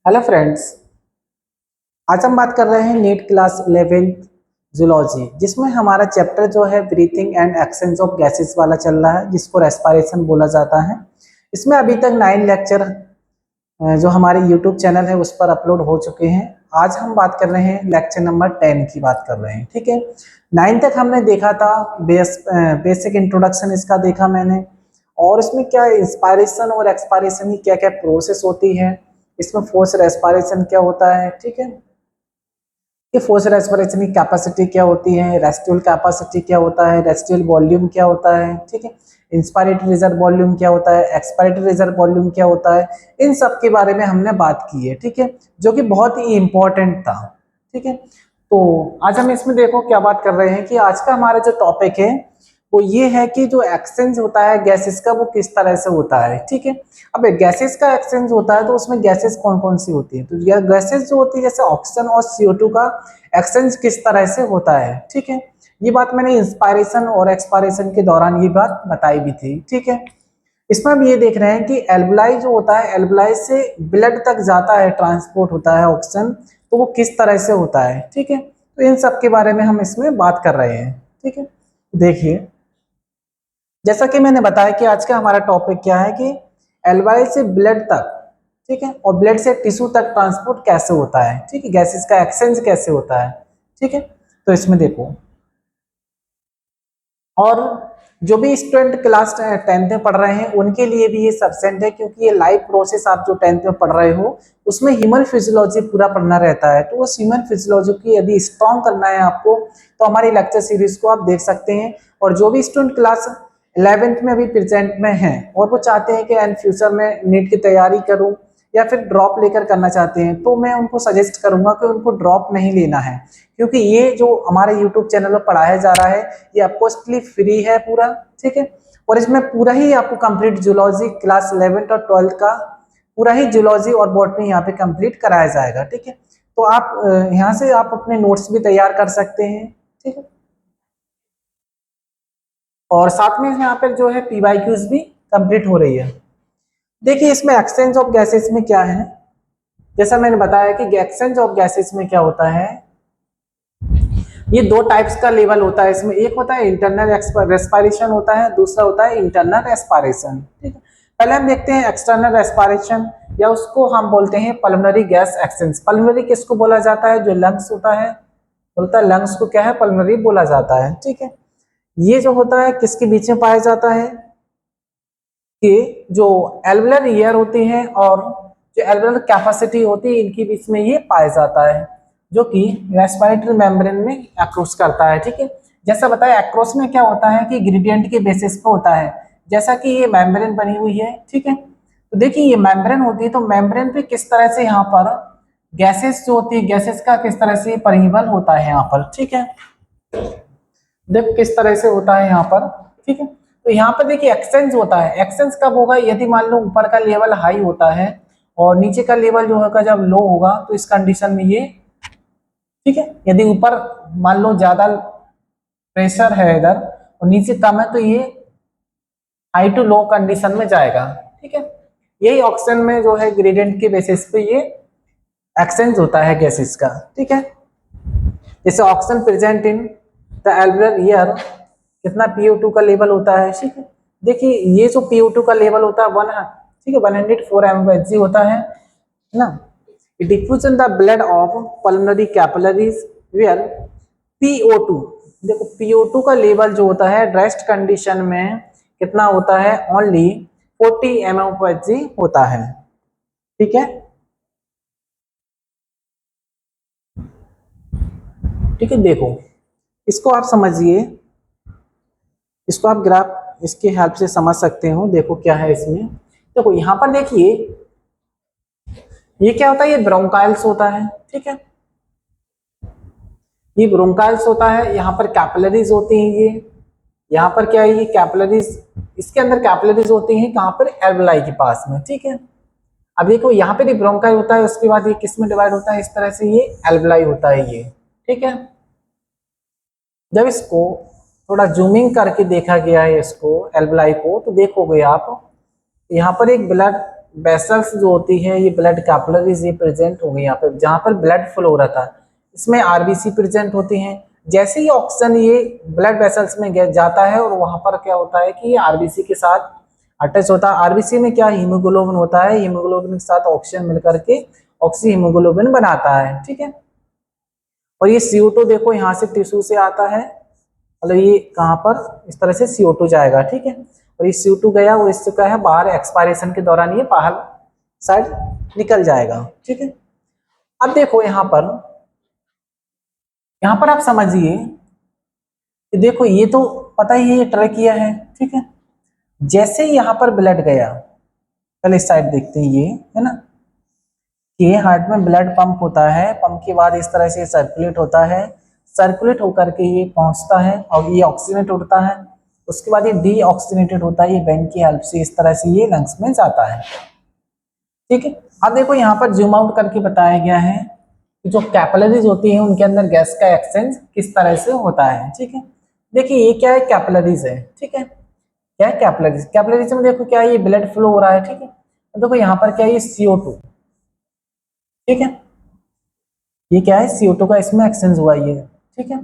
Hello friends. आज हम बात कर रहे हैं नीट क्लास 11th जूलॉजी, जिसमें हमारा चैप्टर जो है breathing and exchange of gases वाला चल रहा है, जिसको रेस्पिरेशन बोला जाता है। इसमें अभी तक 9 लेक्चर जो हमारे यूट्यूब चैनल है उस पर अपलोड हो चुके हैं। आज हम बात कर रहे हैं लेक्चर नंबर 10 की बात कर रहे हैं। ठीक है, 9 तक हमने देखा था, बेसिक इंट्रोडक्शन इसका देखा मैंने, और इसमें क्या इंस्पायरेशन और एक्सपायरेशन की क्या क्या प्रोसेस होती है, इसमें फोर्स रेस्पिरेशन क्या होता है। ठीक है, कि फोर्स रेस्पिरेशन की कैपेसिटी क्या होती है, रेस्टियल कैपेसिटी क्या होता है, रेस्टियल वॉल्यूम क्या होता है। ठीक है, इंस्पायरेटरी रिजर्व वॉल्यूम क्या होता है, एक्सपायरेटरी रिजर्व वॉल्यूम क्या होता है, इन सब के बारे में हमने बात की है। ठीक है, जो कि बहुत ही इंपॉर्टेंट था। ठीक है, तो आज हम इसमें देखो क्या बात कर रहे हैं कि आज का हमारा जो टॉपिक है वो ये है कि जो एक्सचेंज होता है गैसेस का वो किस तरह से होता है। ठीक है, अब गैसेस का एक्सचेंज होता है तो उसमें गैसेस कौन कौन सी होती है, तो गैसेस जो होती है जैसे ऑक्सीजन और CO2 का एक्सचेंज किस तरह से होता है। ठीक है, ये बात मैंने इंस्पायरेशन और एक्सपायरेशन के दौरान ये बात बताई भी थी। ठीक है, इसमें हम ये देख रहे हैं कि एल्बुलाई जो होता है, एल्बुलाई से ब्लड तक जाता है, ट्रांसपोर्ट होता है ऑक्सीजन, तो वो किस तरह से होता है। ठीक है, तो इन सब के बारे में हम इसमें बात कर रहे हैं। ठीक है, देखिए जैसा कि मैंने बताया कि आज का हमारा टॉपिक क्या है कि एल्वाई से ब्लड तक, ठीक है, और ब्लड से टिश्यू तक ट्रांसपोर्ट कैसे होता है। ठीक है, गैसेस का एक्सचेंज कैसे होता है। ठीक है, तो इसमें देखो, और जो भी स्टूडेंट क्लास 10th में पढ़ रहे हैं उनके लिए भी ये सफिशिएंट है, क्योंकि ये लाइव प्रोसेस आप जो 10th में पढ़ रहे हो उसमें ह्यूमन फिजियोलॉजी पूरा पढ़ना रहता है। तो उस ह्यूमन फिजियोलॉजी की यदि स्ट्रॉन्ग करना है आपको तो हमारी लेक्चर सीरीज को आप देख सकते हैं। और जो भी स्टूडेंट क्लास 11th में अभी प्रेजेंट में हैं और वो चाहते हैं कि इन फ्यूचर में नीट की तैयारी करूं या फिर ड्रॉप लेकर करना चाहते हैं, तो मैं उनको सजेस्ट करूंगा कि उनको ड्रॉप नहीं लेना है, क्योंकि ये जो हमारे यूट्यूब चैनल पर पढ़ाया जा रहा है ये आपको फ्री है पूरा। ठीक है, और इसमें पूरा ही आपको कंप्लीट जूलॉजी क्लास 11th और 12th का पूरा ही जूलॉजी और बॉटनी यहाँ पे कंप्लीट कराया जाएगा। ठीक है, तो आप यहाँ से आप अपने नोट्स भी तैयार कर सकते हैं। ठीक है, और साथ में यहाँ पर जो है PYQs भी कंप्लीट हो रही है। देखिए इसमें एक्सचेंज ऑफ गैसेस में क्या है, जैसा मैंने बताया कि एक्सचेंज ऑफ गैसेस में क्या होता है, ये दो टाइप्स का लेवल होता है। इसमें एक होता है इंटरनल रेस्पिरेशन होता है, दूसरा होता है इंटरनल एस्पायरेशन। ठीक है, पहले हम देखते हैं एक्सटर्नल रेस्पिरेशन, या उसको हम बोलते हैं पल्मोनरी गैस एक्सचेंज। पल्मोनरी किसको बोला जाता है, जो लंग्स होता है, बोलता है लंग्स को क्या है, पल्मोनरी बोला जाता है। ठीक है, ये जो होता है किसके बीच में पाया जाता है, कि जो एल्वुलर ईयर होती है और जो एल्वुलर कैपेसिटी होती है इनके बीच में ये पाया जाता है, जो कि रेस्पिरेटरी मेम्ब्रेन में अक्रॉस करता है। ठीक है, जैसा बताया अक्रॉस में क्या होता है कि ग्रेडियंट के बेसिस पे होता है, जैसा कि ये मेम्ब्रेन बनी हुई है। ठीक है, तो देखिए ये मेम्ब्रेन होती है, तो मेम्ब्रेन पे किस तरह से यहाँ पर गैसेस जो होती है, गैसेस का किस तरह से परिवहन होता है यहाँ पर। ठीक है, देखो किस तरह से होता है यहाँ पर। ठीक है, तो यहाँ पर देखिए एक्सचेंज होता है। एक्सचेंज कब होगा, यदि मान लो ऊपर का लेवल हाई होता है और नीचे का लेवल जो होगा जब लो होगा, तो इस कंडीशन में ये, ठीक है, यदि ऊपर मान लो ज्यादा प्रेशर है इधर और नीचे कम है तो ये हाई टू लो कंडीशन में जाएगा। ठीक है, यही ऑक्सीजन में जो है ग्रेडियंट के बेसिस पे ये एक्सचेंज होता है गैसेस का। ठीक है, जैसे oxygen present in the alveolar year, कितना PO2 का लेवल होता है। ठीक है, देखिए ये जो PO2 का लेवल होता है 1, ठीक है, 104 mmHg होता है ना। It diffuse in the blood of pulmonary capillaries where PO2, देखो PO2 का लेवल जो होता है रेस्ट कंडीशन में कितना होता है, ओनली 40 mmHg होता है। ठीक है, ठीक है, देखो इसको आप समझिए, इसको आप ग्राफ इसके हेल्प से समझ सकते हो। देखो क्या है इसमें, देखो यहाँ पर देखिए ये क्या होता है, ये ब्रोंकाइल्स होता है। ठीक है, ये ब्रोंकाइल्स होता है, यहाँ पर कैपिलरीज होती हैं। ये यहाँ पर क्या है, ये कैपिलरीज, इसके अंदर कैपिलरीज होती हैं कहाँ पर, एल्वुलाई के पास में। ठीक है, अब देखो यहाँ पे भी ब्रोंकाई होता है, उसके बाद ये किस में डिवाइड होता है, इस तरह से ये एल्वुलाई होता है ये। ठीक है, जब इसको थोड़ा जूमिंग करके देखा गया है इसको एल्वुलाई को, तो देखोगे आप यहाँ पर एक ब्लड वेसल्स जो होती है ये ब्लड कैपिलरीज ये प्रेजेंट हो गई यहाँ पे, जहाँ पर ब्लड फ्लो हो रहा था इसमें आरबीसी प्रेजेंट होती हैं। जैसे ही ऑक्सीजन ये ब्लड वेसल्स में जाता है और वहां पर क्या होता है कि ये आरबीसी के साथ अटैच होता है। आरबीसी में क्या हीमोग्लोबिन होता है, हीमोग्लोबिन के साथ ऑक्सीजन मिलकर के ऑक्सी हीमोग्लोबिन बनाता है, ठीक है। और ये CO2 देखो यहाँ से टिश्यू से आता है, मतलब ये कहाँ पर इस तरह से CO2 जाएगा, ठीक है। और ये CO2 गया वो इससे क्या है बाहर एक्सपायरेशन के दौरान ये बाहर साइड निकल जाएगा, ठीक है। अब देखो यहाँ पर आप समझिए कि देखो ये तो पता ही है ये ट्रैकिया है, ठीक है। जैसे ही यहाँ पर ब्लड गया, पहले इस साइड देखते हैं, ये है ना कि हार्ट में ब्लड पंप होता है, पंप के बाद इस तरह से सर्कुलेट होता है, सर्कुलेट होकर के ये पहुंचता है और ये ऑक्सीजनेट होता है, उसके बाद ये डीऑक्सीजनेटेड होता है, ये वेन की हेल्प से इस तरह से ये लंग्स में जाता है, ठीक है। अब देखो यहाँ पर जूम आउट करके बताया गया है कि जो कैपिलरीज होती है उनके अंदर गैस का एक्सचेंज किस तरह से होता है, ठीक है। देखिए ये क्या है, कैपिलरीज है, ठीक है। क्या है कैपिलरीज, कैपिलरीज में देखो क्या है ये ब्लड फ्लो हो रहा है, ठीक है। देखो यहाँ पर क्या है ये CO2, ठीक है, ये क्या है CO2 का इसमें एक्सचेंज हुआ ये, ठीक है।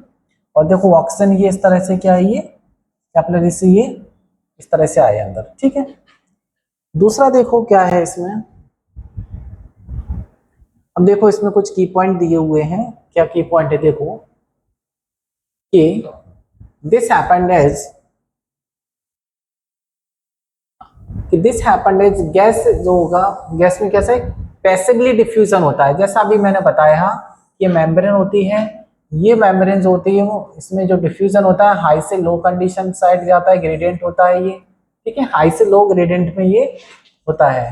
और देखो ऑक्सीजन ये इस तरह से क्या है ये कैपिलरी से ये इस तरह से आए अंदर, ठीक है। दूसरा देखो क्या है इसमें, अब देखो इसमें कुछ की पॉइंट दिए हुए हैं, क्या की पॉइंट है देखो कि दिस हैपेंड एज गैस जो होगा, गैस में कैसा है पैसिवली डिफ्यूजन होता है, जैसा अभी मैंने बताया ये मेम्ब्रेन होती है, ये मेम्ब्रेन जो होती है वो इसमें जो डिफ्यूजन होता है हाई से लो कंडीशन साइड जाता है, ग्रेडियंट होता है ये, ठीक है। हाई से लो ग्रेडियंट में ये होता है,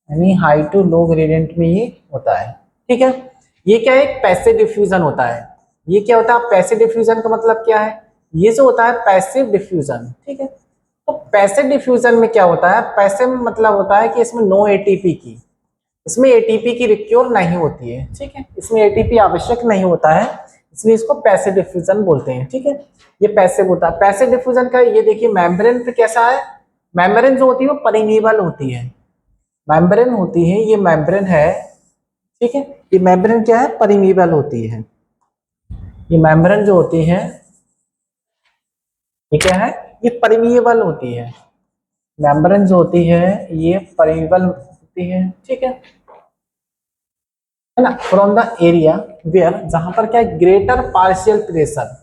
यानी हाई टू लो ग्रेडियंट में ये होता है, ठीक है। ये क्या है एक पैसिव डिफ्यूजन होता है, ये क्या होता है पैसिव डिफ्यूजन का मतलब क्या है, ये जो होता है पैसिव डिफ्यूजन, ठीक है। तो पैसिव डिफ्यूजन में क्या होता है, पैसिव मतलब होता है कि इसमें नो एटीपी की, इसमें एटीपी की रिक्योर नहीं होती है, ठीक है, इसमें एटीपी आवश्यक नहीं होता है, इसलिए इसको पैसिव डिफ्यूजन बोलते हैं, ठीक है। ये पैसिव होता है। पैसिव डिफ्यूजन का ये देखिए मेम्ब्रेन पे कैसा है, मेम्ब्रेन जो होती है वो परमेबल होती है, मेम्ब्रेन होती है ये मेम्ब्रेन है, ठीक है। ये मेम्ब्रेन क्या है परमेबल होती है, ये मेम्ब्रेन जो होती है ये क्या है ये परमेबल होती है, मेम्ब्रेन जो होती है ये परमेबल होती है, ठीक है ना। फ्रॉम द एरिया वेयर, जहां पर क्या है ग्रेटर पार्शियल प्रेशर,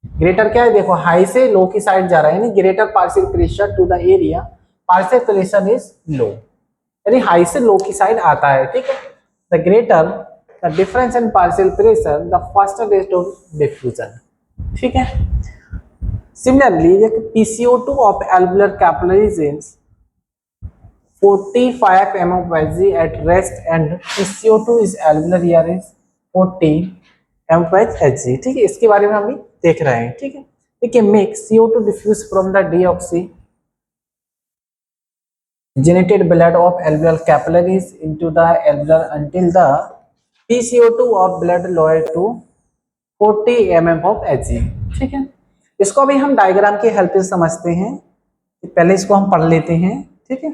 ग्रेटर क्या है देखो हाई से लो की साइड जा रहा है, यानी greater partial pressure to the area, partial pressure is low, यानी हाई से लो की साइड आता है, ठीक है। The greater the difference in partial pressure the faster rate of diffusion, ठीक है। Similarly PCO2 of alveolar capillaries is 45 mm of Hg at rest and PCO2 is alveolar air is 40 mm of Hg, ठीक है। इसके बारे में हम भी देख रहे हैं, ठीक है। देखिए make CO2 diffuse from the deoxygenated blood of alveolar capillaries into the alveolar until the PCO2 of blood lower to 40 mm of Hg, ठीक है। इसको अभी हम डायग्राम की हेल्प से समझते हैं, पहले इसको हम पढ़ लेते हैं, ठीक है।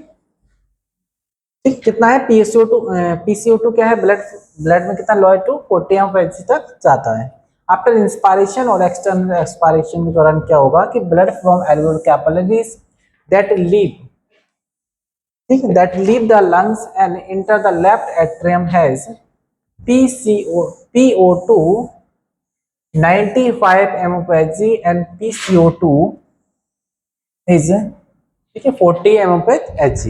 ठीक कितना है PCO2 क्या है ब्लड में कितना लोअर टू 40 Hg तक जाता है। आफ्टर इंस्पायरेशन और एक्सटर्नल एक्सपायरेशन के दौरान क्या होगा कि blood from एल्वेओलर capillaries that leave the lungs and enter the left atrium has PO2 95 mm of Hg and PCO2 is ठीक है 40 mm of Hg.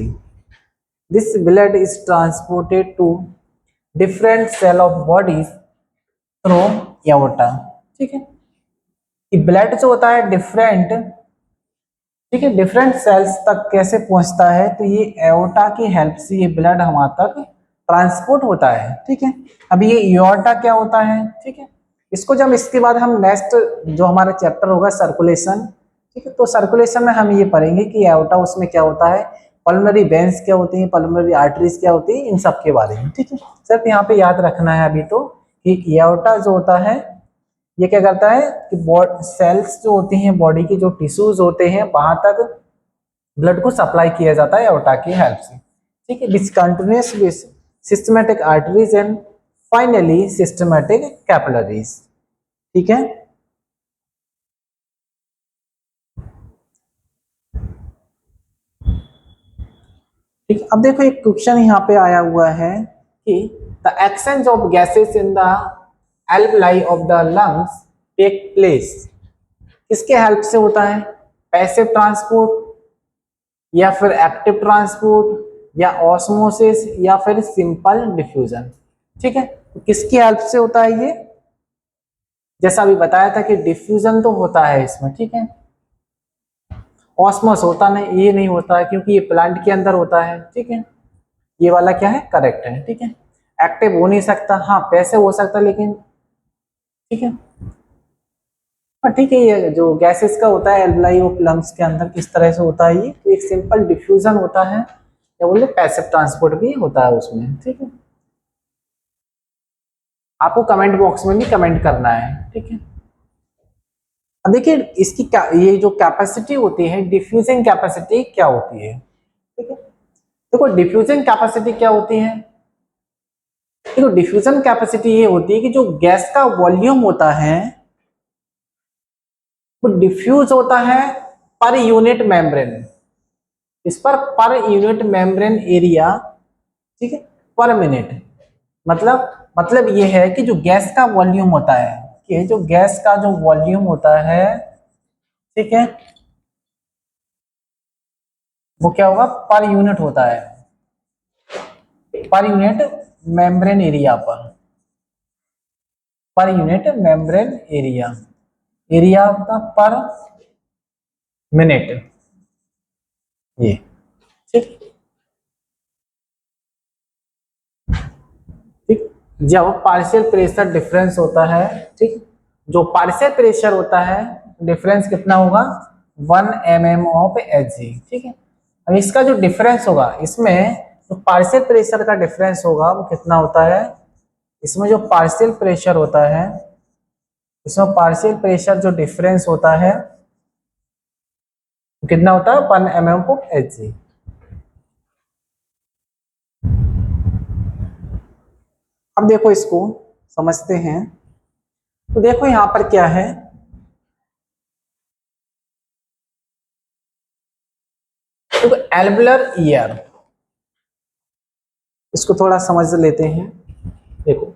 This blood is transported to different cell of bodies through aorta, ठीक है। ये blood जो होता है different, ठीक है, डिफरेंट सेल्स तक कैसे पहुंचता है, तो ये एओर्टा की हेल्प से ये ब्लड हमारे तक ट्रांसपोर्ट होता है, ठीक है। अब ये एओर्टा क्या होता है, ठीक है, इसको जब इसके बाद हम नेक्स्ट जो हमारा चैप्टर होगा सर्कुलेशन, ठीक है, तो सर्कुलेशन में हम ये पढ़ेंगे कि एओर्टा उसमें क्या होता है, पल्मोनरी वेन्स क्या होती हैं, पल्मोनरी आर्टरीज क्या होती है, इन सब के बारे में, ठीक है। सिर्फ यहाँ पे याद रखना है अभी तो कि एओर्टा जो होता है ये क्या करता है कि सेल्स जो होती हैं बॉडी की जो टिश्यूज होते हैं वहां तक ब्लड को सप्लाई किया जाता है एओर्टा की हेल्प से, ठीक है, which continues with systematic arteries and finally systematic capillaries. ठीक है, ठीक। अब देखो एक क्वेश्चन यहाँ पे आया हुआ है कि the exchange of gases in the alveoli of the lungs take place, किसके हेल्प से होता है? पैसिव ट्रांसपोर्ट या फिर एक्टिव ट्रांसपोर्ट या ऑस्मोसिस या फिर सिंपल डिफ्यूजन। ठीक है, तो किसकी हेल्प से होता है ये? जैसा अभी बताया था कि डिफ्यूजन तो होता है इसमें, ठीक है, ऑस्मोस होता नहीं, ये नहीं होता है क्योंकि ये प्लांट के अंदर होता है। ठीक है, ये वाला क्या है? करेक्ट है। ठीक है, एक्टिव हो नहीं सकता, हाँ पैसिव हो सकता लेकिन, ठीक है, हाँ ठीक है। ये जो गैसेस का होता है एल्वलाई ऑफ लंग्स के अंदर किस तरह से होता है ये, तो एक सिंपल डिफ्यूजन होता है या बोले पैसिव ट्रांसपोर्ट भी होता है उसमें। ठीक है, आपको कमेंट बॉक्स में भी कमेंट करना है। ठीक है, अब देखिए इसकी ये जो कैपेसिटी होती है, डिफ्यूजिंग कैपेसिटी क्या होती है? ठीक है, देखो डिफ्यूजिंग कैपेसिटी क्या होती है? देखो डिफ्यूजन कैपेसिटी ये होती है कि जो गैस का वॉल्यूम होता है वो डिफ्यूज होता है पर यूनिट मेम्ब्रेन, इस पर पर यूनिट मेम्ब्रेन एरिया, ठीक है, पर मिनट। मतलब ये है कि जो गैस का वॉल्यूम होता है, कि जो गैस का जो वॉल्यूम होता है, ठीक है, वो क्या होगा? पर यूनिट होता है, per unit membrane area per unit membrane area होता पर मिनट, ये ठीक। ठीक, जब पार्शियल प्रेशर डिफरेंस होता है, ठीक, जो पार्शियल प्रेशर होता है डिफरेंस कितना होगा? 1 mm ऑफ Hg। ठीक है, अब इसका जो डिफरेंस होगा, इसमें जो पार्शियल प्रेशर का डिफरेंस होगा वो कितना होता है? इसमें जो पार्शियल प्रेशर होता है, इसमें पार्शियल प्रेशर जो डिफरेंस होता है वो कितना होता है? 1 mm ऑफ Hg। अब देखो इसको समझते हैं, तो देखो यहां पर क्या है, तो एल्वुलर ईयर, इसको थोड़ा समझ लेते हैं। देखो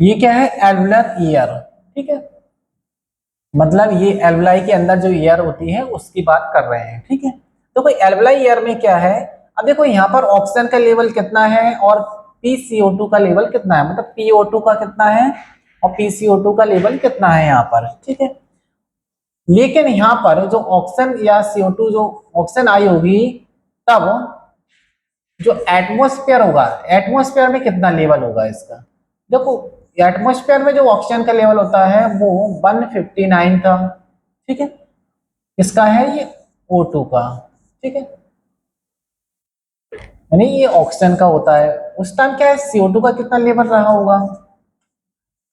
ये क्या है? Alveolar year. ठीक है, मतलब ये एल्वुलाई के अंदर जो ईयर होती है उसकी बात कर रहे हैं। ठीक है, तो कोई एल्वुलाई ईयर में क्या है? अब देखो यहाँ पर ऑक्सीजन का लेवल कितना है और PCO2 का लेवल कितना है, मतलब PO2 का कितना है और PCO2 का लेवल कितना है यहाँ पर। ठीक है, लेकिन यहाँ पर जो ऑक्सीजन या CO2 जो ऑक्सीजन आई होगी, तब जो एटमॉस्फेयर होगा, एटमॉस्फेयर में कितना लेवल होगा इसका? देखो एटमॉस्फेयर में जो ऑक्सीजन का लेवल होता है वो 159 था। ठीक है, इसका है ये O2 का। ठीक है, यानी ये ऑक्सीजन का होता है। उस टाइम क्या है? CO2 का कितना लेवल रहा होगा?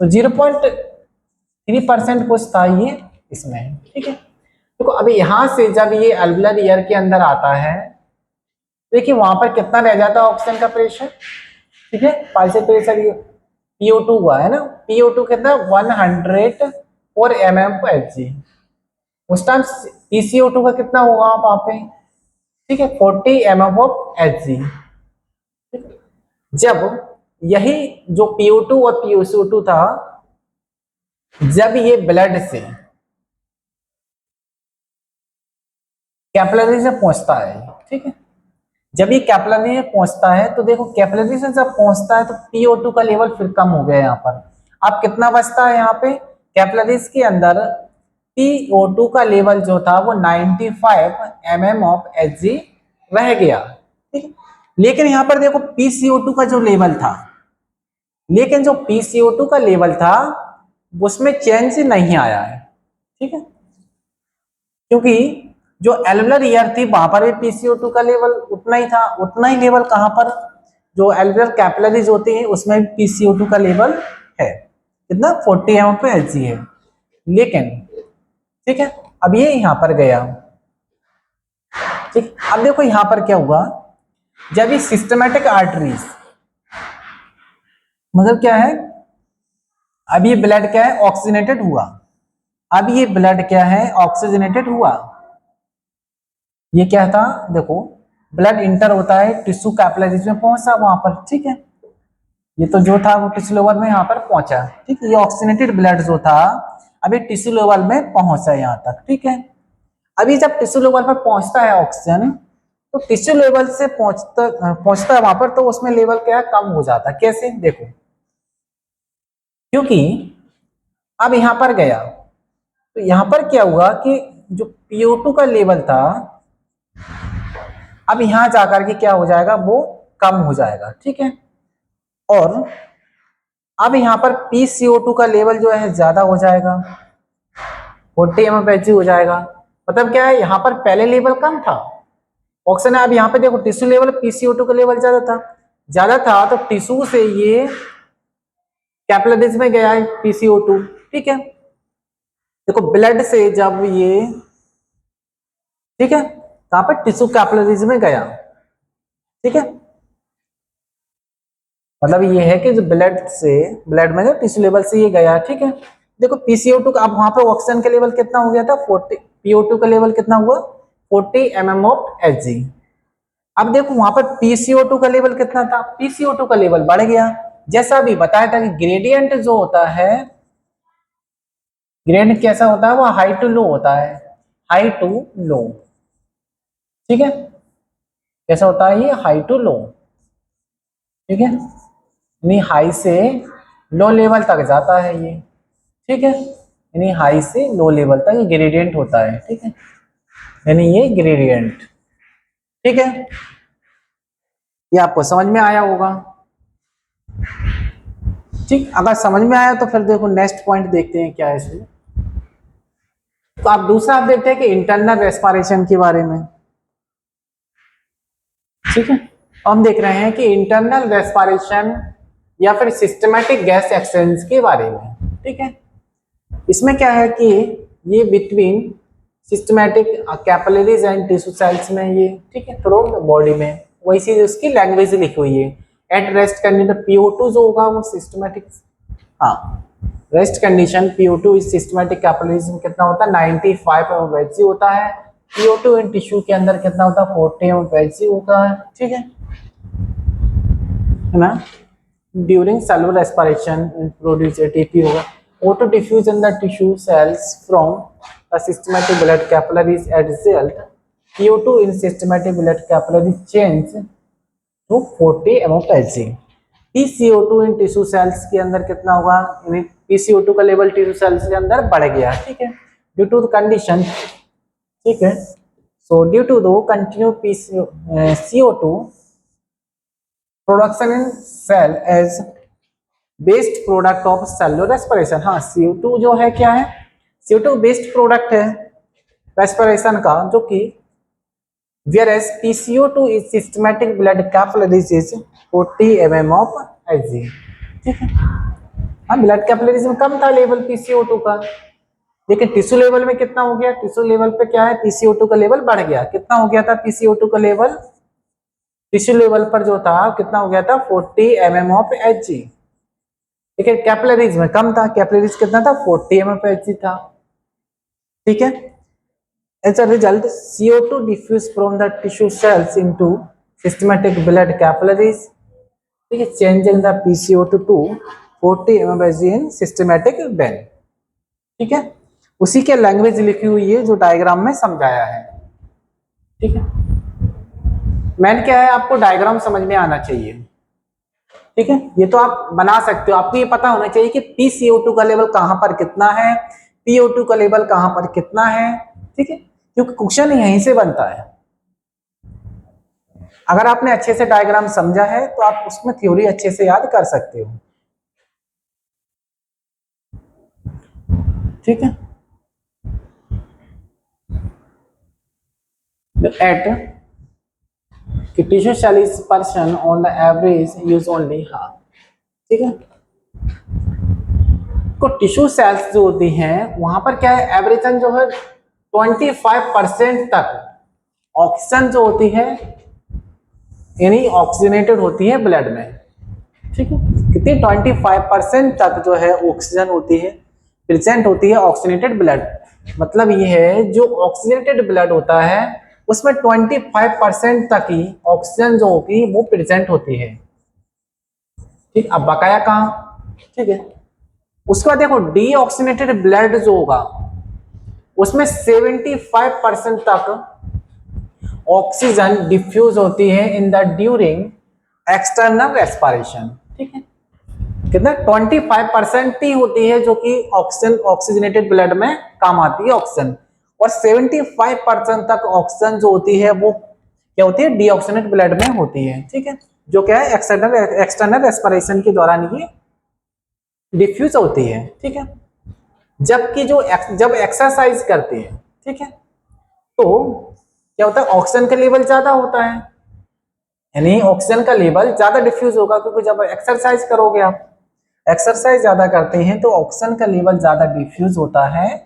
तो 0.3% कुछ था ये इसमें। ठीक है, देखो अभी यहां से जब ये एल्वुलर ईयर के अंदर आता है, देखिए वहां पर कितना रह जाता है ऑक्सीजन का प्रेशर। ठीक है, पार्शियल प्रेशर ये PO2 हुआ है ना, PO2 कितना? 104 mm/Hg। उस टाइम PCO2 का कितना होगा वहां पे? ठीक है, 40 mm/Hg। जब यही जो PO2 और PCO2 था, जब ये ब्लड से कैपिलरी से पहुंचता है, ठीक है, जब ये कैपिलरी में पहुंचता है तो देखो कैपिलरी से जब पहुंचता है तो PO2 का लेवल फिर कम हो गया यहाँ पर। अब कितना बचता है यहाँ पे? कैपिलरीज के अंदर PO2 का लेवल जो था वो 95 mm/Hg रह गया। ठीक है, लेकिन यहाँ पर देखो PCO2 का जो लेवल था, लेकिन जो PCO2 का लेवल था उसमें चेंज नहीं आया है। ठीक है, क्योंकि जो एल्वुलर ईयर थी वहां पर भी PCO2 का लेवल उतना ही था, उतना ही लेवल कहां पर? जो एल्वुलर कैपिलरीज होती है उसमें भी PCO2 का लेवल है कितना? 40 mm/Hg है। लेकिन ठीक है, अब ये यहां पर गया। ठीक, अब देखो यहां पर क्या हुआ, जब ये सिस्टमैटिक आर्टरीज, मतलब क्या है, अब ये ब्लड क्या है, ऑक्सीजनेटेड हुआ, अब ये ब्लड क्या है, ऑक्सीजनेटेड हुआ। ये क्या था, देखो ब्लड इंटर होता है टिश्यू कैपिलरीज में, पहुंचा वहां पर, ठीक है। ये तो जो था वो टिश्यू लेवल में यहाँ पर पहुंचा, ठीक है। ये ऑक्सीजनेटेड ब्लड जो था अभी टिश्यू लेवल में पहुंचा यहाँ तक, ठीक है। अभी जब टिश्यू लेवल पर पहुंचता है ऑक्सीजन, तो टिश्यू लेवल से पहुंचता है वहां पर, तो उसमें लेवल क्या है, कम हो जाता है। कैसे, देखो, क्योंकि अब यहां पर गया तो यहां पर क्या हुआ कि जो PO2 का लेवल था अब यहां जाकर के क्या हो जाएगा, वो कम हो जाएगा, ठीक है। और अब यहां पर PCO2 का लेवल जो है ज्यादा हो जाएगा, 40 mmHg हो जाएगा। मतलब क्या है, यहां पर पहले लेवल कम था ऑक्सीजन, अब यहाँ पे देखो टिश्यू लेवल PCO2 का लेवल ज्यादा था तो टिश्यू से ये कैपिलरीज में गया है PCO2, ठीक है। देखो ब्लड से जब ये, ठीक है, कहां पर, टिश्यू कैपिलरीज में गया, ठीक है। मतलब ये है कि जो ब्लड में जो टिश्यू लेवल से ये गया, ठीक है। देखो PCO2 का, अब वहां पर ऑक्सीजन का लेवल कितना हो गया था, 40, PO2 का लेवल कितना हुआ, 40 mm of Hg। अब देखो वहां पर PCO2 का लेवल कितना था, PCO2 का लेवल बढ़ गया। जैसा अभी बताया था कि ग्रेडियंट जो होता है, ग्रेडियंट कैसा होता है, वो हाई टू लो होता है, हाई टू लो, ठीक है। कैसा होता है ये, हाई टू लो, ठीक है। यानी हाई से लो लेवल तक जाता है ये, ठीक है। यानी हाई से लो लेवल तक ग्रेडियंट होता है, ठीक है। यानी ये ग्रेडियंट, ठीक है। ये आपको समझ में आया होगा, ठीक। अगर समझ में आया तो फिर देखो नेक्स्ट पॉइंट देखते हैं क्या है इसमें। तो आप दूसरा आप देखते हैं कि इंटरनल रेस्पिरेशन के बारे में, ठीक है। हम देख रहे हैं कि इंटरनल रेस्पिरेशन या फिर सिस्टमैटिक गैस एक्सचेंज के बारे में, ठीक है। इसमें क्या है कि ये between systematic capillaries and tissue cells में ये, ठीक है, थ्रू बॉडी में, वही चीज उसकी लैंग्वेज लिखी हुई है। एट रेस्ट कंडीशन PO2 जो होगा वो सिस्टमैटिक, हाँ, रेस्ट कंडीशन PO2 इस सिस्टमैटिक कैपिलरीज में कितना होता है, 95 mmHg होता है। PO2 इन टिश्यू के अंदर कितना होता है, 40 mmHg होता है, ठीक है ना। During cellular respiration produce ATP होगा। Auto diffuse in the tissue cells from the systematic blood capillaries at result PO2 in systematic blood capillaries change to 40 mmHg। PCO2 in tissue cells के अंदर कितना होगा, PCO2 का level tissue cells के अंदर बढ़ गया, ठीक है, ड्यू टू द कंडीशन, ठीक है। So due to the continue CO2 production in cell as based product of cellular respiration. हाँ, CO2 जो है क्या है, CO2 बेस्ड प्रोडक्ट है रेस्पिरेशन का, जो कि whereas PCO2 is systematic blood capillaries is 40 mm of Hg, ठीक है। हाँ, ब्लड कैपिलरीज में कम था लेवल PCO2 का, लेकिन टिश्यू लेवल में कितना हो गया, टिश्यू लेवल पे क्या है, PCO2 का लेवल बढ़ गया। कितना हो गया था PCO2 का लेवल, टिश्यू लेवल पर जो था कितना हो गया था, 40 mm of Hg, लेकिन कैपिलरीज में कम था, कैपिलरीज कितना था, 40 mmHg था, ठीक है। As a result CO2 diffuse from the tissue cells into systematic blood capillaries, ठीक है, changing the PCO2 to 40 mmHg in systematic vein, ठीक है। उसी के लैंग्वेज लिखी हुई है जो डायग्राम में समझाया है, ठीक है। मैंने क्या है, आपको डायग्राम समझ में आना चाहिए, ठीक है। ये तो आप बना सकते हो, आपको ये पता होना चाहिए कि PCO2 का लेवल कहां पर कितना है, PO2 का लेवल कहां पर कितना है, ठीक है, क्योंकि क्वेश्चन यहीं से बनता है। अगर आपने अच्छे से डायग्राम समझा है तो आप उसमें थ्योरी अच्छे से याद कर सकते हो, ठीक है। एट कि tissue cell is person on the average use only, हाँ, ठीक है। तो टिश्यू सेल्स जो होती हैं वहां पर क्या है, एवरेजन जो है 25% तक ऑक्सीजन जो होती है यानी ऑक्सीजनेटेड होती है ब्लड में, ठीक है। कितनी 25% तक जो है ऑक्सीजन होती है, प्रेजेंट होती है ऑक्सीजनेटेड ब्लड। मतलब ये है जो ऑक्सीजनेटेड ब्लड होता है उसमें 25% तक ही ऑक्सीजन जो होगी वो प्रेजेंट होती है, ठीक। अब बकाया कहाँ, ठीक है। उसके बाद देखो डीऑक्सीजनेटेड ब्लड जो होगा उसमें 75% तक ऑक्सीजन डिफ्यूज होती है in the during external respiration, ठीक है। कितना 25% ही होती है जो कि ऑक्सीजन ऑक्सीजनेटेड ब्लड में काम आती है ऑक्सीजन, और 75% तक ऑक्सीजन जो होती है वो क्या होती है डीऑक्सीजनेटेड ब्लड में होती है, ठीक है। जो क्या है एक्सटर्नल रेस्पिरेशन के दौरान ये डिफ्यूज होती है, ठीक है। जबकि जब एक्सरसाइज करते हैं, ठीक है, तो क्या होता है ऑक्सीजन का लेवल ज्यादा होता है, यानी ऑक्सीजन का लेवल ज्यादा डिफ्यूज होगा, क्योंकि जब एक्सरसाइज करोगे आप एक्सरसाइज ज्यादा करते हैं तो ऑक्सीजन का लेवल ज्यादा डिफ्यूज होता है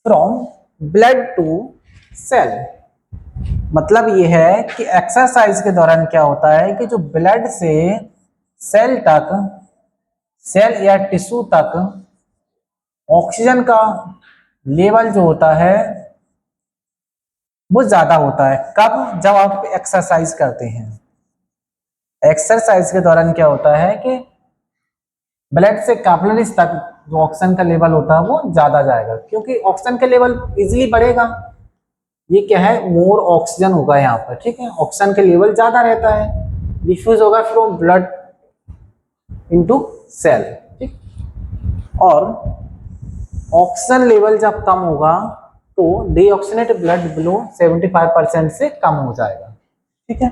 फ्रॉम ब्लड टू सेल। मतलब ये है कि एक्सरसाइज के दौरान क्या होता है कि जो ब्लड से सेल तक, सेल या टिश्यू तक ऑक्सीजन का लेवल जो होता है वो ज्यादा होता है। कब? जब आप एक्सरसाइज करते हैं। एक्सरसाइज के दौरान क्या होता है कि ब्लड से कैपिलरीज तक जो ऑक्सीजन का लेवल होता है वो ज्यादा जाएगा, क्योंकि ऑक्सीजन का लेवल इजीली बढ़ेगा। ये क्या है मोर ऑक्सीजन होगा यहाँ पर, ठीक है। ऑक्सीजन का लेवल ज्यादा रहता है, डिफ्यूज होगा फ्रॉम ब्लड इनटू सेल, ठीक। और ऑक्सीजन लेवल जब कम होगा तो डीऑक्सीजनेटेड ब्लड बिलो 75% से कम हो जाएगा, ठीक है।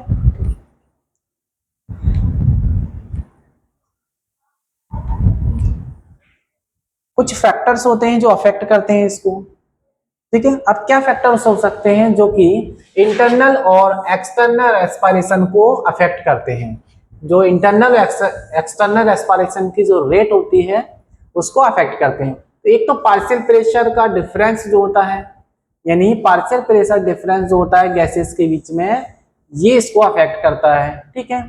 कुछ फैक्टर्स होते हैं जो अफेक्ट करते हैं इसको, ठीक है। अब क्या फैक्टर्स हो सकते हैं जो कि इंटरनल और एक्सटर्नल रेस्पिरेशन को अफेक्ट करते हैं। जो इंटरनल एक्सटर्नल रेस्पिरेशन की जो रेट होती है उसको अफेक्ट करते हैं। तो एक तो पार्शियल प्रेशर का डिफरेंस जो होता है, यानी पार्शियल प्रेशर डिफरेंस जो होता है गैसेस के बीच में, ये इसको अफेक्ट करता है, ठीक है।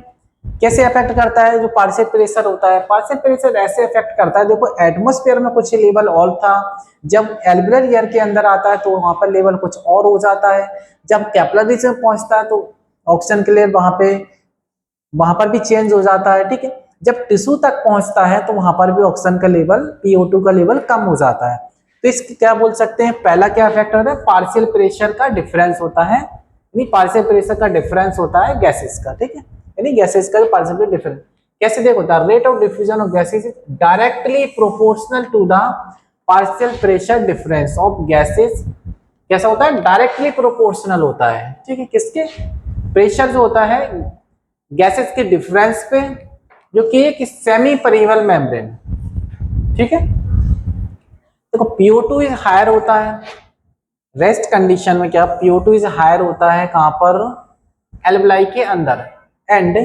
कैसे अफेक्ट करता है? जो पार्शियल प्रेशर होता है, पार्शियल प्रेशर ऐसे अफेक्ट करता है, देखो एटमॉस्फेयर में कुछ लेवल और था, जब एल्वियोलर एयर के अंदर आता है तो वहां पर लेवल कुछ और हो जाता है, जब कैपिलरीज में पहुंचता है तो ऑक्सीजन के लेवल वहां पर भी चेंज हो जाता है, ठीक है। जब टिश्यू तक पहुंचता है तो वहां पर भी ऑक्सीजन का लेवल PO2 का लेवल कम हो जाता है। तो इसकी क्या बोल सकते हैं, पहला क्या इफेक्ट होता है, पार्शियल प्रेशर का डिफरेंस होता है, यानी पार्शियल प्रेशर का डिफरेंस होता है गैसेस का, ठीक है। यानी गैसेस का पार्शियल डिफरेंस कैसे देखो, the rate of diffusion of gases is directly proportional to the partial pressure difference of gases. कैसा होता है? डायरेक्टली प्रोपोर्शनल होता है, ठीक है। किसके? प्रेशर जो होता है गैसेस के डिफरेंस पे, जो कि एक सेमी परिवल मेम्ब्रेन, ठीक है। देखो PO2 इज हायर होता है रेस्ट कंडीशन में, क्या PO2 इज हायर होता है कहां पर? एल्वलाई के अंदर, एंड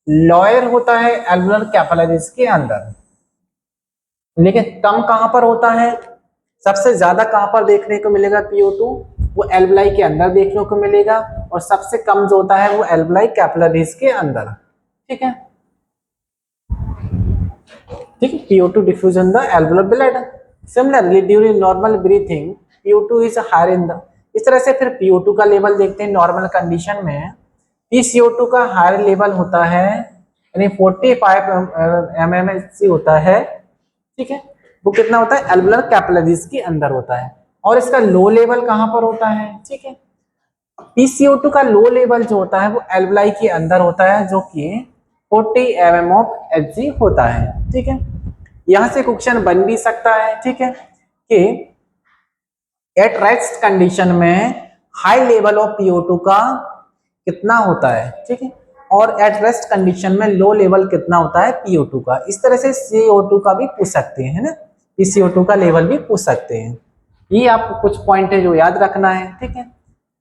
लोअर होता है एल्वुलर कैपिलरीज के अंदर। लेकिन कम कहां पर होता है? सबसे ज्यादा कहां पर देखने को मिलेगा PO2? वो एल्वुलाई के अंदर देखने को मिलेगा, और सबसे कम जो होता है वो एल्वुलाई कैपिलरीज के अंदर, ठीक है। ठीक है, PO2 diffusion the alveolar blood. Similarly, during normal breathing, PO2 is higher in the, इस तरह से फिर PO2 का लेवल देखते हैं नॉर्मल कंडीशन में। PCO2 का हायर लेवल होता है, यानी 45 mmHg होता है, ठीक है। वो कितना होता है? एल्वुलर कैपिलरीज के अंदर होता है। और इसका लो लेवल कहां पर होता है? ठीक है, PCO2 का लो लेवल जो होता है वो एल्वुलाई के अंदर होता है, जो कि 40 mmHg होता है, ठीक है। यहां से क्वेश्चन बन भी सकता है, ठीक है, कि एट रेस्ट कंडीशन में हाई लेवल ऑफ PO2 का कितना होता है, ठीक है, और एट रेस्ट कंडीशन में लो लेवल कितना होता है PO2 का। इस तरह से CO2 का भी पूछ सकते हैं, है ना, PCO2 का लेवल भी पूछ सकते हैं। ये आपको कुछ पॉइंट है जो याद रखना है, ठीक है।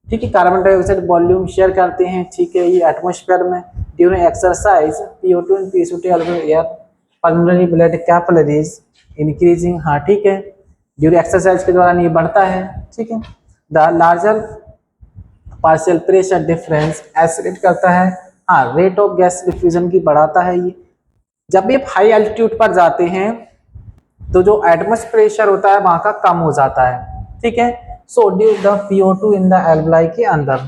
ठीक है, कार्बन डाइऑक्साइड वॉल्यूम शेयर करते हैं, ठीक है, ये एटमॉस्फेयर में during exercise PO2 and PCO2 alveolar air pulmonary blood capillaries increasing, हाँ ठीक है, ड्यूरिंग एक्सरसाइज के दौरान ये बढ़ता है, ठीक है। The larger partial pressure difference oscillate करता है, हाँ, रेट ऑफ गैस डिफ्यूजन की बढ़ाता है ये। जब भी आप हाई एल्टीट्यूड पर जाते हैं तो जो एटमॉस्फेरिक प्रेशर होता है वहां का कम हो जाता है, ठीक है। So due the PO2 in the alveoli के अंदर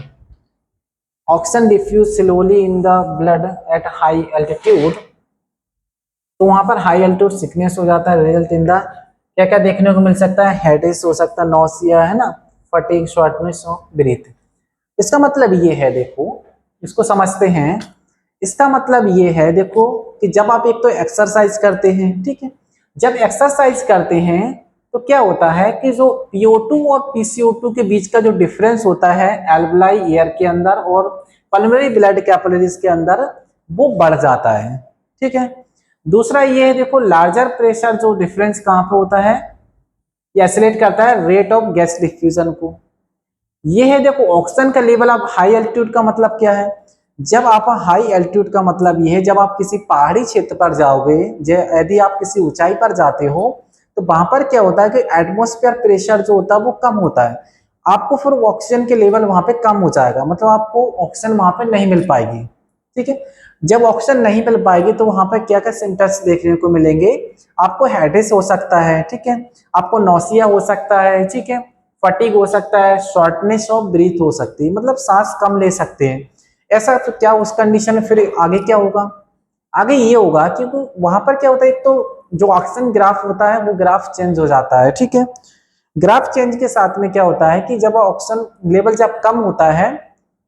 oxygen diffuse slowly in the blood at high altitude, तो वहां पर हाई एल्टीट्यूड सिकनेस हो जाता है, रिजल्ट इन द क्या क्या देखने को मिल सकता है, हेडेक हो सकता है, नौसिया है ना, फटीग, शॉर्टनेस ऑफ ब्रीथ। इसका मतलब ये है, देखो इसको समझते हैं। इसका मतलब ये है देखो कि जब आप एक तो एक्सरसाइज करते हैं, ठीक है, जब एक्सरसाइज करते हैं तो क्या होता है कि जो PO2 और PCO2 के बीच का जो डिफरेंस होता है एल्वलाई एयर के अंदर और पल्मोनरी ब्लड कैपिलरीज के अंदर, वो बढ़ जाता है, ठीक है। दूसरा ये है देखो, लार्जर प्रेशर जो डिफरेंस कहाँ पे होता है, ये एक्सेलरेट करता है रेट ऑफ गैस डिफ्यूजन को। ये है देखो ऑक्सीजन का लेवल। अब हाई एल्टीट्यूड का मतलब क्या है, जब आप हाई एल्टीट्यूड का मतलब ये है जब आप किसी पहाड़ी क्षेत्र पर जाओगे, यदि आप किसी ऊंचाई पर जाते हो तो वहां पर क्या होता है कि एटमॉस्फेयर प्रेशर जो होता है वो कम होता है, आपको फिर ऑक्सीजन के लेवल वहां पे कम हो जाएगा, मतलब आपको ऑक्सीजन वहां पे नहीं मिल पाएगी, ठीक है। जब ऑक्सीजन नहीं मिल पाएगी तो वहां पर क्या क्या सिम्टम्स देखने को मिलेंगे, आपको हेडेक हो सकता है, ठीक है, आपको नौसिया हो सकता है, ठीक है, फटीग हो सकता है, शॉर्टनेस ऑफ ब्रीथ हो सकती है, मतलब सांस कम ले सकते हैं। ऐसा तो क्या उस कंडीशन में फिर आगे क्या होगा, आगे ये होगा कि वहां पर क्या होता है, एक तो जो ऑक्सीजन ग्राफ होता है वो ग्राफ चेंज हो जाता है, ठीक है। ग्राफ चेंज के साथ में क्या होता है कि जब ऑक्सीजन लेवल जब कम होता है,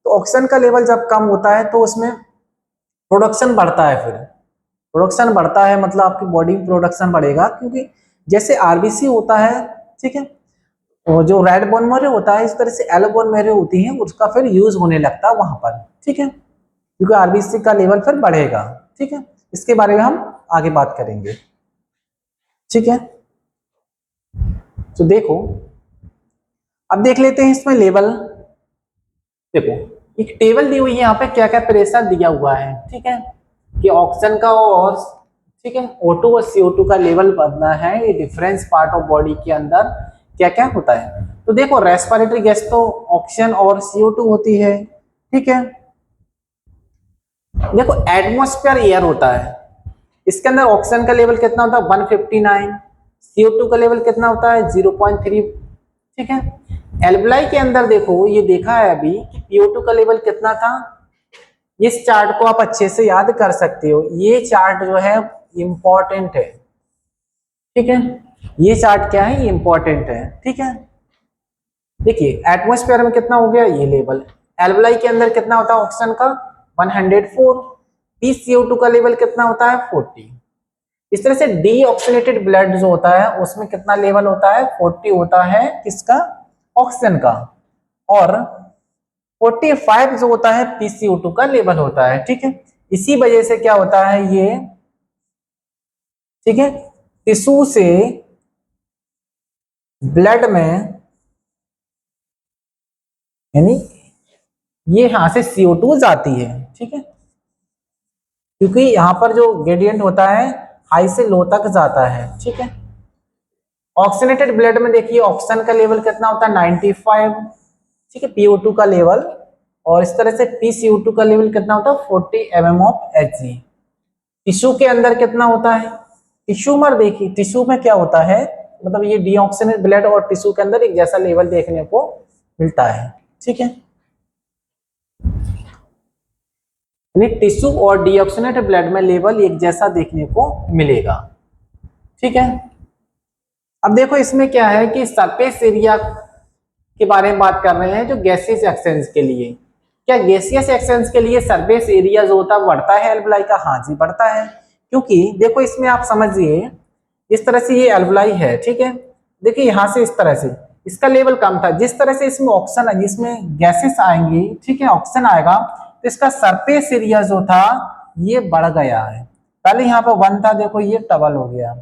तो ऑक्सीजन का लेवल जब कम होता है तो उसमें प्रोडक्शन बढ़ता है, फिर प्रोडक्शन बढ़ता है मतलब आपकी बॉडी में प्रोडक्शन बढ़ेगा, क्योंकि जैसे RBC होता है, ठीक है, और जो रेड बोन मैरो होता है, इस तरह से येलो बोन मैरो होती है, उसका फिर यूज होने लगता है वहां पर, ठीक है, क्योंकि RBC का लेवल फिर बढ़ेगा, ठीक है। इसके बारे में हम आगे बात करेंगे, ठीक है। तो देखो अब देख लेते हैं इसमें लेवल। देखो एक टेबल दी हुई है यहाँ पे, क्या क्या प्रेशर दिया हुआ है, ठीक है, कि ऑक्सीजन का और ठीक है O2 और CO2 का लेवल बढ़ना है, ये डिफरेंस पार्ट ऑफ बॉडी के अंदर क्या क्या होता है। तो देखो रेस्पिरेटरी गैस तो ऑक्सीजन और CO2 होती है, ठीक है। देखो एटमॉस्फेयर एयर होता है, इसके अंदर ऑक्सीजन का लेवल कितना होता है 159, CO2 का लेवल कितना होता है 0.3, ठीक है। एल्वलाई के अंदर देखो ये देखा है अभी कि PO2 का लेवल कितना था, इस चार्ट को आप अच्छे से याद कर सकते हो, ये चार्ट जो है इंपॉर्टेंट है, ठीक है, ये चार्ट क्या है, ये इंपॉर्टेंट है, ठीक है। देखिए एटमॉस्फेयर में कितना हो गया ये लेवल, एल्वलाई के अंदर कितना होता है ऑक्सीजन का 104, PCO2 का लेवल कितना होता है 40। इस तरह से डीऑक्सीनेटेड ब्लड जो होता है उसमें कितना लेवल होता है 40 होता है, किसका, ऑक्सीजन का, और 45 जो होता है PCO2 का लेवल होता है, ठीक है। इसी वजह से क्या होता है ये, ठीक है, टिश्यू से ब्लड में, यानी ये यहां से CO2 जाती है, ठीक है, क्योंकि यहां पर जो ग्रेडियंट होता है हाई से लो तक जाता है, ठीक है। ऑक्सीनेटेड ब्लड में देखिए ऑक्सीजन का लेवल कितना होता है 95, ठीक है, PO2 का लेवल, और इस तरह से PCO2 का लेवल कितना होता है 40 mm ऑफ Hg। टिश्यू के अंदर कितना होता है, टिश्यू में देखिए टिश्यू में क्या होता है, मतलब ये डीऑक्सीनेटेड ब्लड और टिश्यू के अंदर एक जैसा लेवल देखने को मिलता है, ठीक है। टिश्यू और डीऑक्सीनेटेड ब्लड में लेवल एक जैसा देखने को मिलेगा, ठीक है। अब देखो इसमें क्या है कि सरफेस एरिया के बारे में बात कर रहे हैं जो गैसियस एक्सचेंज के लिए। क्या गैसियस एक्सचेंज के लिए सरफेस एरिया जो होता है बढ़ता है एल्वलाई का, हाँ जी बढ़ता है, क्योंकि देखो इसमें आप समझिए इस तरह से ये एल्वलाई है, ठीक है, देखिए यहाँ से इस तरह से इसका लेवल कम था, जिस तरह से इसमें ऑक्सीजन है, जिसमें गैसेस आएंगी, ठीक है, ऑक्सीजन आएगा तो इसका सरफेस एरिया जो था ये बढ़ गया है। पहले यहाँ पर 1 था, देखो ये डबल हो गया,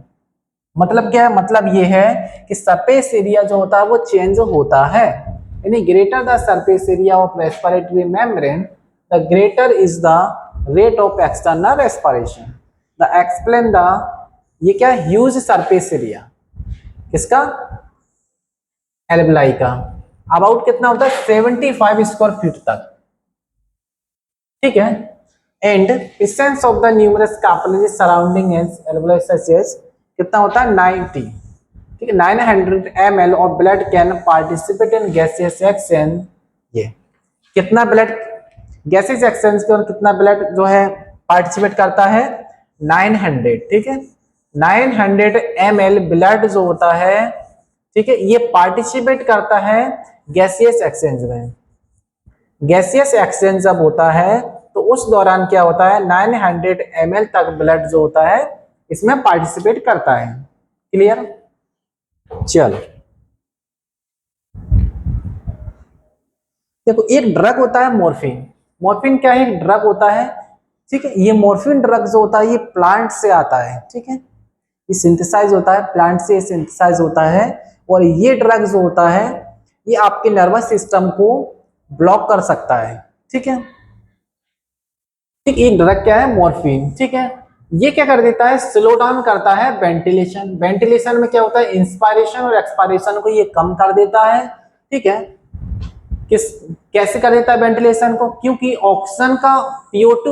मतलब क्या है, मतलब ये है कि सरफेस एरिया जो होता है वो चेंज होता है, यानी greater the surface area of respiratory membrane the greater is the rate of external respiration, the explain the, ये क्या ह्यूज सरफेस एरिया किसका, एल्वलाई का, अबाउट कितना होता है 75 स्क्वायर फीट तक, ठीक है। And presence of the numerous capillaries surrounding alveoli such as कितना होता है 90, ठीक है 900 ml of blood can participate in gaseous exchange. ये कितना ब्लड गैसियस एक्सचेंज के और कितना ब्लड जो है पार्टिसिपेट करता है 900, ठीक है 900 ml ब्लड जो होता है, ठीक है ये पार्टिसिपेट करता है गैसियस एक्सचेंज में। गैसियस एक्सचेंज जब होता है तो उस दौरान क्या होता है 900 ml तक ब्लड जो होता है इसमें पार्टिसिपेट करता है। क्लियर? चलो देखो एक ड्रग होता है मॉर्फिन। मॉर्फिन क्या है? एक ड्रग होता है, ठीक है ये मॉर्फिन ड्रग जो होता है ये प्लांट से आता है, ठीक है ये सिंथेसाइज होता है, प्लांट से सिंथेसाइज होता है। और ये ड्रग जो होता है ये आपके नर्वस सिस्टम को ब्लॉक कर सकता है, ठीक है ठीक। एक ड्रग क्या है? मॉर्फिन, ठीक है ये क्या कर देता है? स्लो डाउन करता है वेंटिलेशन। वेंटिलेशन में क्या होता है? इंस्पायरेशन और एक्सपायरेशन को ये कम कर देता है, ठीक है कैसे कर देता है वेंटिलेशन को? क्योंकि ऑक्सीजन का PO2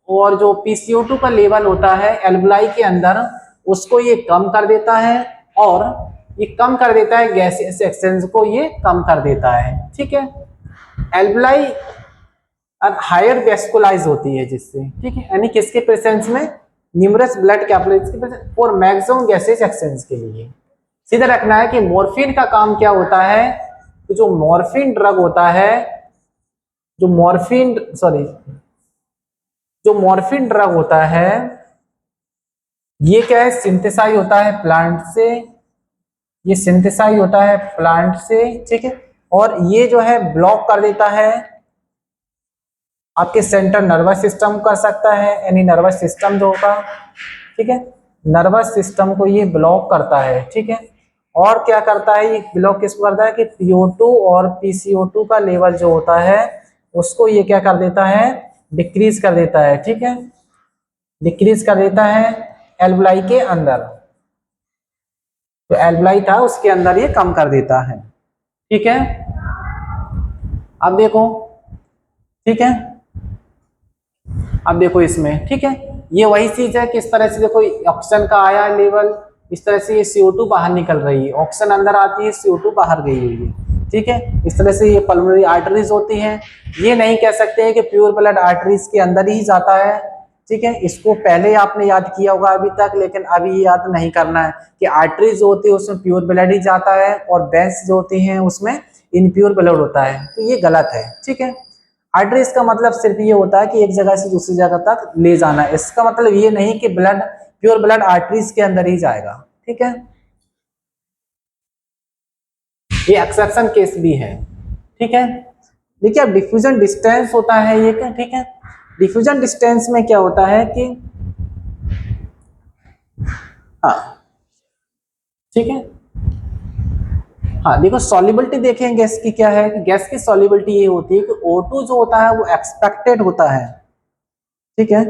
और जो PCO2 का लेवल होता है एल्वुलाई के अंदर उसको ये कम कर देता है और ये कम कर देता है गैसियस एक्सचेंज को ये कम कर देता है, ठीक है एल्वुलाई अब हायर वेस्कुलाइज होती है जिससे, ठीक है यानी किसके प्रेजेंस में? न्यूमरस ब्लड कैपिलरीज के presence for maximum gaseous exchange के लिए। सीधा रखना है कि मॉर्फिन का काम क्या होता है? तो जो मॉर्फिन ड्रग होता है, जो मॉर्फिन ड्रग होता है ये क्या है? सिंथेसाइज होता है प्लांट से, ये सिंथेसाइज होता है प्लांट से, ठीक है और ये जो है ब्लॉक कर देता है आपके सेंट्रल नर्वस सिस्टम कर सकता है, यानी नर्वस सिस्टम जो होगा, ठीक है नर्वस सिस्टम को ये ब्लॉक करता है, ठीक है और क्या करता है ये ब्लॉक किसको करता है कि PO2 और PCO2 का लेवल जो होता है उसको ये क्या कर देता है? डिक्रीज कर देता है, ठीक है डिक्रीज कर देता है एल्वुलाई के अंदर। तो एल्वुलाई था उसके अंदर ये कम कर देता है, ठीक है अब देखो, ठीक है अब देखो इसमें, ठीक है ये वही चीज है कि इस तरह से देखो ऑक्सीजन का आया लेवल, इस तरह से ये CO2 बाहर निकल रही है, ऑक्सीजन अंदर आती है CO2 बाहर गई हुई है, ठीक है इस तरह से ये पल्मोनरी आर्टरीज होती हैं। ये नहीं कह सकते हैं कि प्योर ब्लड आर्टरीज के अंदर ही जाता है, ठीक है इसको पहले आपने याद किया होगा अभी तक, लेकिन अभी ये याद नहीं करना है कि आर्टरीज जो होती है उसमें प्योर ब्लड ही जाता है और वेंस जो होती हैं उसमें इनप्योर ब्लड होता है, तो ये गलत है, ठीक है आर्टरीज का मतलब सिर्फ ये होता है कि एक जगह से दूसरी जगह तक ले जाना, इसका मतलब ये नहीं कि ब्लड प्योर ब्लड आर्टरीज के अंदर ही जाएगा, ठीक है ये एक्सेप्शन केस भी है, ठीक है देखिए अब डिफ्यूजन डिस्टेंस होता है ये क्या, ठीक है डिफ्यूजन डिस्टेंस में क्या होता है कि हाँ ठीक है हाँ देखो सॉल्युबिलिटी देखें गैस की क्या है कि गैस की सॉल्युबिलिटी ये होती है कि O2 जो होता है वो एक्सपेक्टेड होता है, ठीक है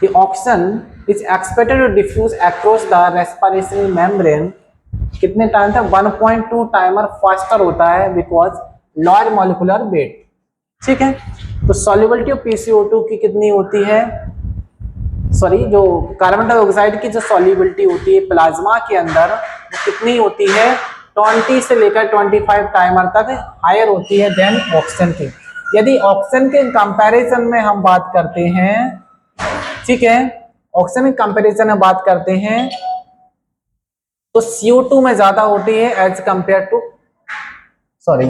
कि oxygen is expected to diffuse across the respiratory membrane कितने टाइम तक 1.2 टाइमर फास्टर होता है बिकॉज लॉर्ज मॉलिक्यूलर वेट, ठीक है तो सॉल्युबिलिटी ऑफ PCO2 की कितनी होती है, सॉरी जो कार्बन डाइऑक्साइड की जो सॉल्युबिलिटी होती है प्लाज्मा के अंदर वो कितनी होती है 20 से लेकर 25 टाइमर तक हायर होती है देन ऑक्सीजन की। यदि ऑक्सीजन के कंपैरिजन में हम बात करते हैं, ठीक है ऑक्सीजन के कंपैरिजन में बात करते हैं तो CO2 में ज्यादा होती है एज कंपेयर टू सॉरी,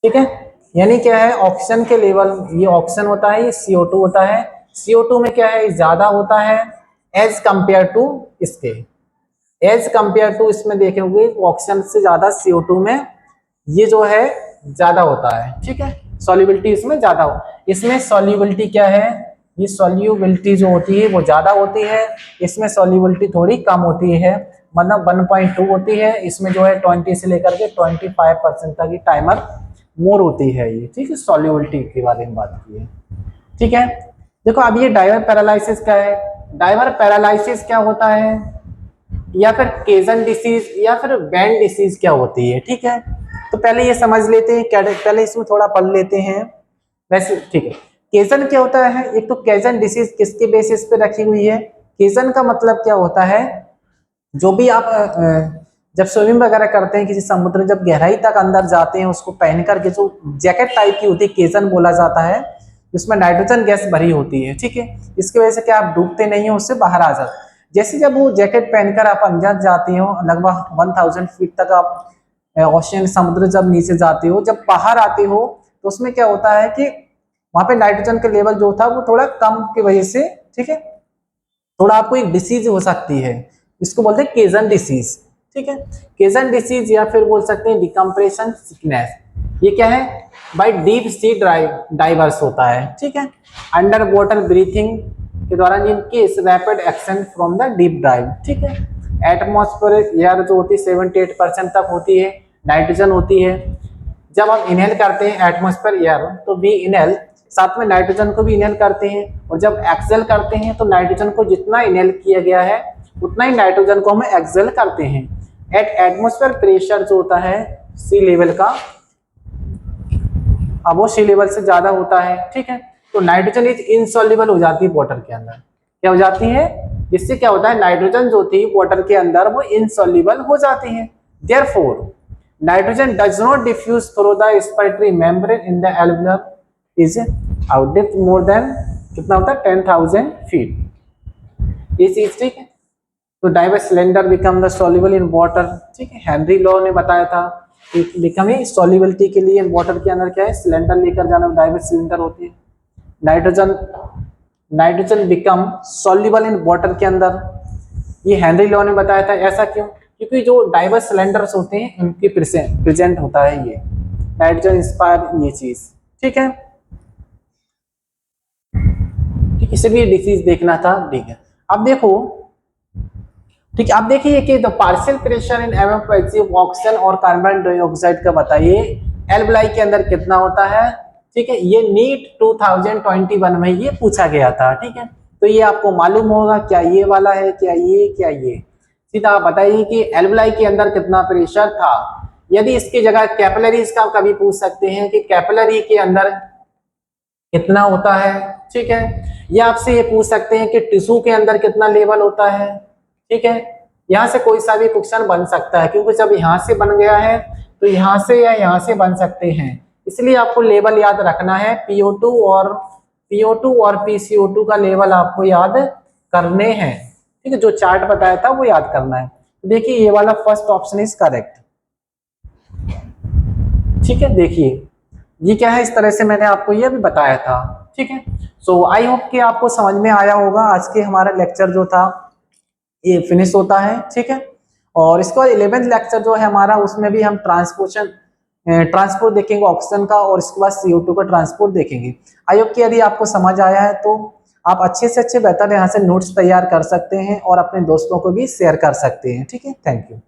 ठीक है यानी क्या है ऑक्सीजन के लेवल, ये ऑक्सीजन होता है ये CO2 होता है, CO2 में क्या है ज्यादा होता है एज कंपेयर टू इसके, एज कंपेयर टू इसमें देखेंगे ऑक्सीजन से ज्यादा CO2 में ये जो है ज्यादा होता है, ठीक है सॉल्युबिलिटी इसमें ज्यादा हो, इसमें सॉल्युबिलिटी क्या है ये सॉल्युबिलिटी जो होती है वो ज्यादा होती है, इसमें सॉल्युबिलिटी थोड़ी कम होती है मतलब 1.2 होती है, इसमें जो है 20 से लेकर के 25% तक की टाइमर मोर होती है ये, ठीक है सॉल्युबिलिटी के बारे में बात की है, ठीक है देखो अब ये डाइवर पैरालिसिस क्या है, डाइवर पैरालिसिस क्या होता है या फिर केजन डिसीज या फिर बैंड डिसीज क्या होती है, ठीक है तो पहले ये समझ लेते हैं क्या, पहले इसमें थोड़ा पढ़ लेते हैं वैसे, ठीक है केजन क्या होता है, एक तो केजन डिसीज किसके बेसिस पे रखी हुई है, केजन का मतलब क्या होता है, जो भी आप जब स्विमिंग वगैरह करते हैं किसी समुद्र, जब गहराई तक अंदर जाते हैं, उसको पहन करके जो जैकेट टाइप की होती है केजन बोला जाता है, जिसमें नाइट्रोजन गैस भरी होती है, ठीक है। इसकी वजह से क्या आप डूबते नहीं हो, उससे बाहर आ जाते। जैसे जब वो जैकेट पहनकर आप अंदर जाते हो, लगभग 1000 फीट तक आप ओशियन समुद्र जब नीचे जाते हो, जब बाहर आते हो तो उसमें क्या होता है कि वहां पे नाइट्रोजन का लेवल जो था वो थोड़ा कम की वजह से, ठीक है, थोड़ा आपको एक डिसीज हो सकती है, इसको बोलते हैं केजन डिसीज, ठीक है। केजन डिसीज या फिर बोल सकते हैं डिकम्प्रेशन सिकनेस, ये क्या है, बाय डीप सी डाइवर्स होता है, ठीक है, अंडर वाटर ब्रीथिंग के दौरान इनकी rapid action from the deep dive, ठीक है। एटमॉस्फेरिक एयर जो होती है 78% तक होती है, नाइट्रोजन होती है। जब हम इनहेल करते हैं एटमॉस्फेयर एयर तो भी इनहेल, साथ में नाइट्रोजन को भी इनहेल करते हैं, और जब एक्सेल करते हैं तो नाइट्रोजन को जितना इनहेल किया गया है उतना ही नाइट्रोजन को हम एक्सेल करते हैं। एट एटमॉस्फेयर प्रेशर जो होता है सी लेवल का, अब वो सी लेवल से ज्यादा होता है, ठीक है, तो नाइट्रोजन इज इनसॉल्युबल हो जाती है वाटर के अंदर, क्या हो जाती है, इससे क्या होता है, नाइट्रोजन जो थी वाटर के अंदर वो इनसॉल्युबल हो जाती है। Therefore nitrogen does not diffuse through the respiratory membrane in the alveolar is out depth more than कितना होता है 10,000 फीट, ये चीज, ठीक है। तो diverse cylinder become the soluble in water, ठीक है, हेनरी लॉ ने बताया था बिकम सॉल्युबिलिटी के लिए वाटर के अंदर क्या है, सिलेंडर लेकर जाना, डाइवर्स सिलेंडर होती है। Nitrogen become soluble in water के अंदर, ये हेनरी लॉ ने बताया था। ऐसा क्यों, क्योंकि जो डाइवर्स सिलेंडर्स होते हैं उनके प्रेजेंट होता है ये नाइट्रोजन इंस्पायर ये चीज, ठीक है। इसलिए डिसीज देखना था, ठीक है। अब देखो, ठीक है, आप देखिए कि the partial pressure in MF oxygen और कार्बन डाइऑक्साइड का बताइए एल्बलाई के अंदर कितना होता है, ठीक है, ये नीट 2021 में ये पूछा गया था, ठीक है। तो ये आपको मालूम होगा क्या ये वाला है, क्या ये सीधा आप बताइए कि एल्बलाई के अंदर कितना प्रेशर था। यदि इसकी जगह कैपिलरीज का कभी पूछ सकते हैं कि कैपिलरी के अंदर कितना होता है, ठीक है, या आपसे ये पूछ सकते हैं कि टिश्यू के अंदर कितना लेवल होता है, ठीक है। यहाँ से कोई सा भी क्वेश्चन बन सकता है, क्योंकि जब यहाँ से बन गया है तो यहाँ से या यहाँ से बन सकते हैं, इसलिए आपको लेवल याद रखना है, PO2 और PCO2 का लेवल आपको याद करने हैं, ठीक है, जो चार्ट बताया था वो याद करना है। देखिए ये वाला फर्स्ट ऑप्शन इज करेक्ट, ठीक है। देखिए ये क्या है, इस तरह से मैंने आपको ये भी बताया था, ठीक है। सो आई होप कि आपको समझ में आया होगा। आज के हमारा लेक्चर जो था ये फिनिश होता है, ठीक है। और इसके बाद 11th लेक्चर जो है हमारा, उसमें भी हम ट्रांसपोर्ट देखेंगे ऑक्सीजन का, और इसके बाद CO2 का ट्रांसपोर्ट देखेंगे। आई होप कि यदि आपको समझ आया है तो आप अच्छे से अच्छे बेहतर यहाँ से नोट्स तैयार कर सकते हैं और अपने दोस्तों को भी शेयर कर सकते हैं, ठीक है। Thank you.